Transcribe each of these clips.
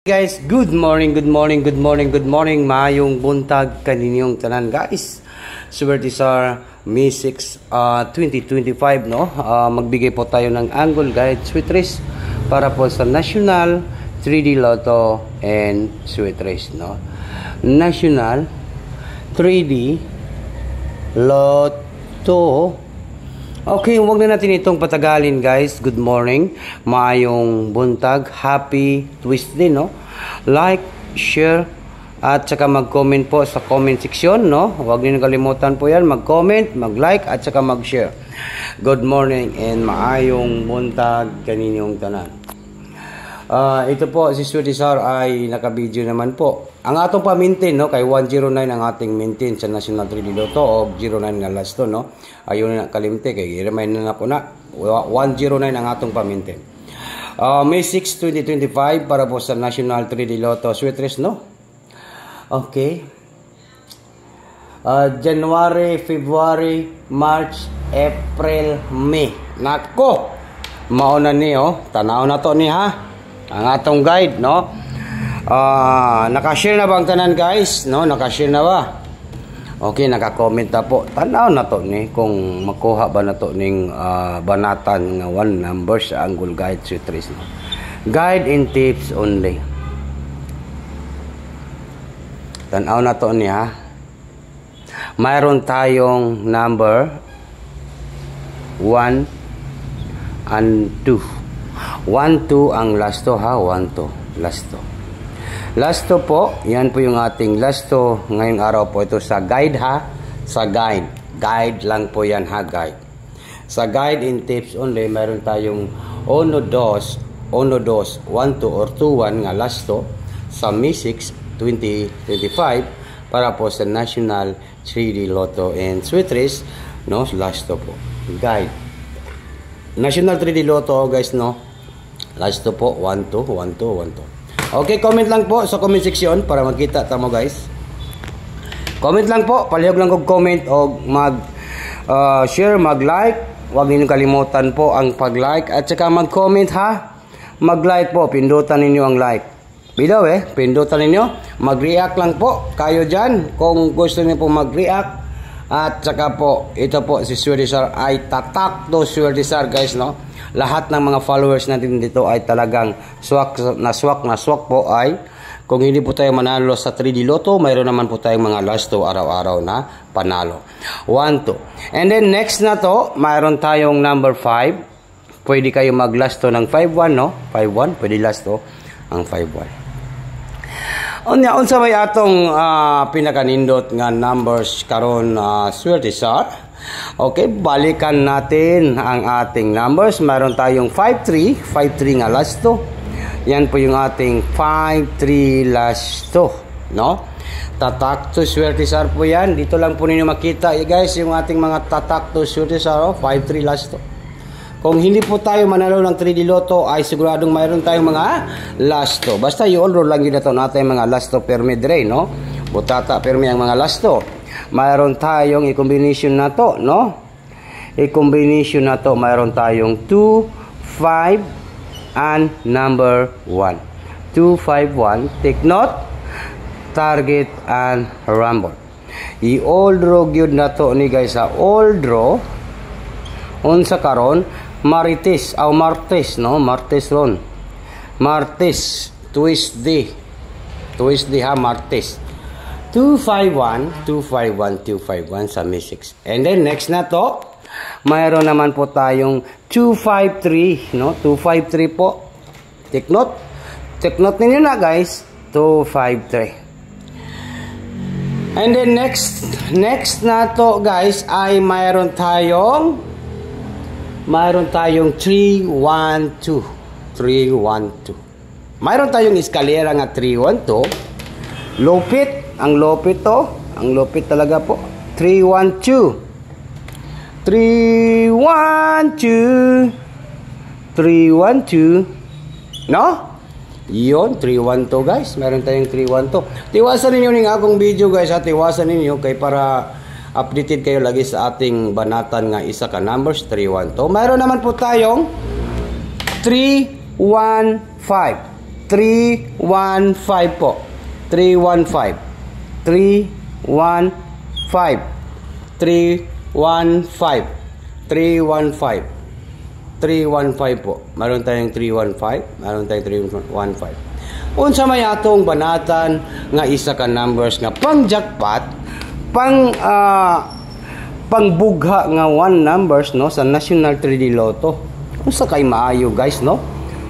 Guys, good morning, maayong buntag kaninyong tanan guys. Suwertisar May 6, 2025 no. Magbigay po tayo ng angle guide sweet race para po sa National 3D Lotto and sweet race no. National 3D Lotto. Okay, huwag na natin itong patagalin guys. Good morning, maayong buntag, happy Tuesday no. Like, share at saka mag-comment po sa comment section no. Huwag niyo kalimutan po yan, mag-comment, mag-like at saka mag-share. Good morning and maayong buntag kaninyong tanan. Ito po si Suwertisar ay naka-video naman po. Ang atong pa-maintain no, kay 109 ang ating maintain sa National 3D Lotto o 09 nga last to no. Ayun na kalimte kay i-remind na ako na 109 ang atong pa-maintain. May 6, 2025 para po sa National 3D Lotto sweet race no. Okay. January, February, March, April, May. Nako. Mauna ni oh. Tanaw na to ni ha. Ang atong guide no. Naka-share na ba ang tanan guys no? Naka-share na ba? Okay, naka-comment na po. Tanaw na to ni kung makuha ba na to ning banatan nga one number sa angle guide sweet race no. Guide and tips only. Tanaw na to ni ha. Mayroon tayong number 1 and 2. 1, 2 ang last to ha. 1, 2 last to. Last to po, yan po yung ating last to ngayong araw po. Ito sa guide ha. Sa guide. Guide lang po yan ha, guide. Sa guide and tips only, meron tayong 1, 2, 1, 2 or 2, 1 nga last to sa May 6, 2025 para po sa National 3D Lotto and sweet race no, last to po. Guide. National 3D Lotto guys no. Last to po 1, 2, 1, 2, 1, 2. Okay, comment lang po sa comment section para magkita tamo guys. Comment lang po, palihog lang kog comment o mag share, mag-like. Huwag niyo kalimutan po ang pag-like at saka mag-comment ha. Mag-like po, pindutan ninyo ang like. Bidaw pindutan ninyo. Mag-react lang po kayo diyan kung gusto niyo po mag-react. At saka po, ito po si Suwertisar ay tatak to Suwertisar guys no. Lahat ng mga followers natin dito ay talagang swak na swak po ay kung hindi po tayo manalo sa 3D Lotto, mayroon naman po tayong mga last to araw-araw na panalo. 1, 2. And then next na to, mayroon tayong number 5. Pwede kayo mag last to ng 5-1 no. 5-1, pwede last to ang 5-1. Unsa may atong pinakanindot nga numbers karon Suwertisar. Okay, balikan natin ang ating numbers. Meron tayong 5-3, 5-3 nga last to. Yan po yung ating 5-3 last to, no? Tatak to Suwertisar po yan. Dito lang po ninyo makita guys yung ating mga tatak to Suwertisar 5-3 last to. Kung hindi po tayo manalo ng 3D Lotto ay siguradong mayroon tayong mga last to. Basta i-all lang yun na ito natin mga last to perme dire, no? Butata perme ang mga last to. Mayroon tayong i-combination na to, no? I-combination na to, mayroon tayong 2, 5, and number 1. 2, 5, 1. Take note, target, and rumble. I-all draw yun na to ni guys ha. All draw. Unsa karon Marites, Martes, no? Martes ron. Martes, Tuesday ha, Martes. 251, 251, 251 sa May 6. And then next na to, mayroon naman po tayong 253, no? 253 po. Take note. Take note ninyo na guys. 253. And then next na to guys ay mayroon tayong 312. 312. Mayroon tayong eskalera nga 312. Lupit. Ang lupit to. Ang lupit talaga po. 312. 312. 312. No? Yun, 312 guys. Meron tayong 312. Tiwasan ninyo ning akong video guys ha. Tiwasan ninyo kay para updated kayo lagi sa ating banatan nga isa ka numbers 312. Mayroon naman po tayong 315. 315 po. 315. 315. 315. 315. 315 po. Meron tayong 315. Meron tayong 315. Unsa may atong banatan nga isa ka numbers nga pang jackpot, pangbugha nga 1 numbers no sa National 3D Lotto. Unsa kay maayo guys no?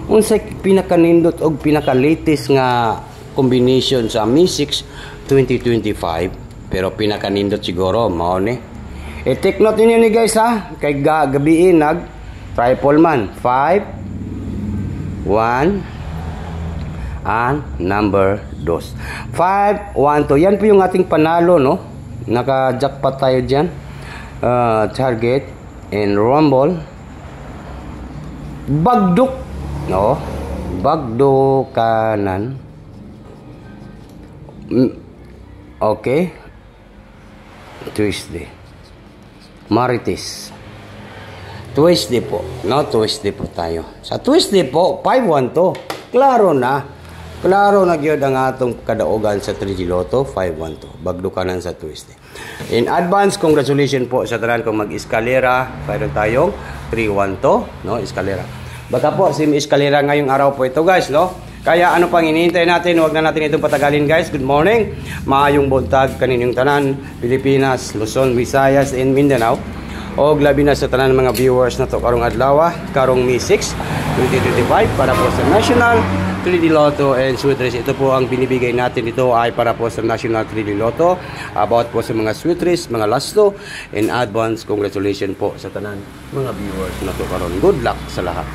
Unsa pinakanindot og pinaka-latest nga combination sa Mi 6 2025 pero pinakanindot siguro mao ni. Take note niyo ni guys ha, kay gabi nag triple man 5 1 and number 2. 5 1 2. Yan po yung ating panalo no. Naka-jackpot tayo diyan. Target and rumble. Bagduk no. Bagdo kanan. Okay. Tuesday. Marites. Tuesday po. No, Tuesday po tayo. Sa Tuesday po, 512. Klaro na. Klaro na gyud ang atong kadaugan sa 3D Lotto 512. Bagdo kanan sa Tuesday. In advance, congratulations po sa tanan kung mag-eskalera. Mayroon tayong 312, no, eskalera. Baka po sim eskalera ngayong araw po ito, guys, no. Kaya ano pang hinihintay natin? Huwag na natin itong patagalin, guys. Good morning. Maayong buntag kaninyong tanan, Pilipinas, Luzon, Visayas, and Mindanao. O labi na sa tanan mga viewers na to karong adlaw, karong Mi 6 2025 para po sa National 3D Lotto and Sweet Race. Ito po ang binibigay natin dito ay para po sa National 3D Lotto, about po sa mga Sweet Race, mga Lasto. In advance, congratulations po sa tanan mga viewers na to karon. Good luck sa lahat.